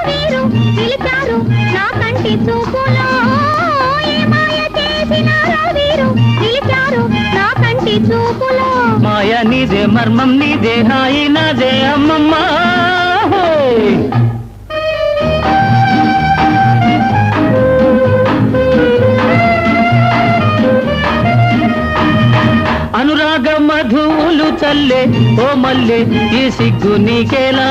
వీరు పిలిచారు నా కంటి చూపులో ఏ మాయ చేసినారో వీరు పిలిచారు నా కంటి చూపులో మాయ నీదే మర్మం నీదే హాయి నాదే అమ్మమ్మ అనురాగ మధువులు చల్లే ఓ మల్లె ఈ సిగ్గు నీకేలా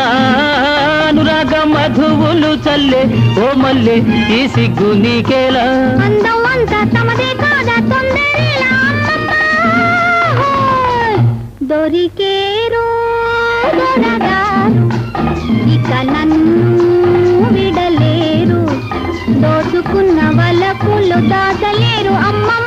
అనురాగ మధువులు చల్లే ఓ మల్లె ఈ సిగ్గు నీకేలా అందం అంతా తమదే కాదా తొందరేలా దొరికేరు దొరగారు ఇక నన్ను విడలేరు దోచుకున్న వలపులు దాచలేరు అమ్మమ్మ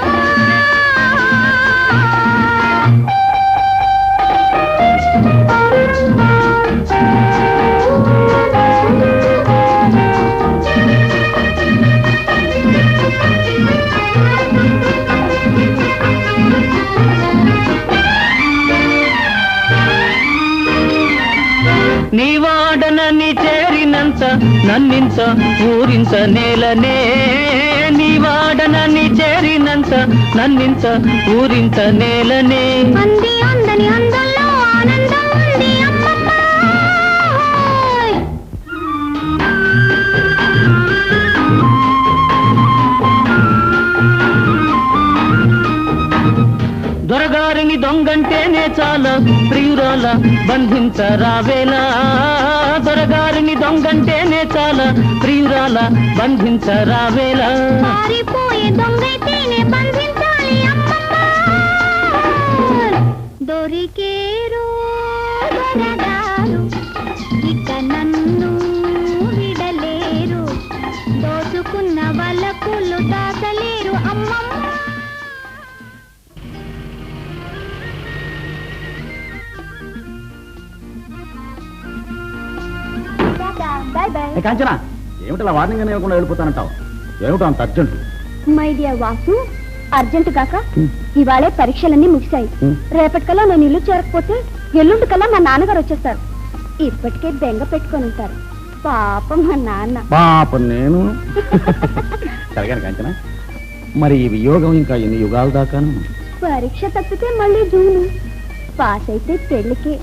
నీవాడనని చేరినంత నన్నింత ఊరింత నేలనే నీవాడనని చేరినంత నన్నింత ఊరింత నేలనే అంది అందని అందంలో ఆనందం ఉంది అమ్మమ్మ దొరగారిని దొంగంటేనే చాలా ప్రియురాల బంధించరావేలా దొరగారిని దొంగంటేనే చాలా ప్రియురాల బంధించరావేలా పారిపోయే దొంగైతేనే బంధించాలి అమ్మమ్మ దొరికేరు దొరగారు ఇక నన్ను విడలేరు దోచుకున్న వలపులు దాచలేరు అమ్మమ్మ కాంచనా ఏమిటి వార్నింగ్ అని ఇవ్వకుండా వెళ్ళిపోతానంటావు ఏమిటో అంత urgent my dear Vasu urgent కాక ఇవాళే పరీక్షలన్నీ ముగిశాయి రేపటికల్లా నేను ఇల్లు చేరకపోతే ఎల్లుండి కల్లా మా నాన్నగారు వచ్చేస్తారు ఇప్పటికే బెంగ పెట్టుకొని ఉంటారు పాపం మా నాన్న పాపం నేను సరిగానే కాంచనా మరి ఈ వియోగం ఇంకా ఎన్ని యుగాల దాకాను పరీక్ష తప్పితే మళ్ళీ జూను పాస్ అయితే పెళ్లికి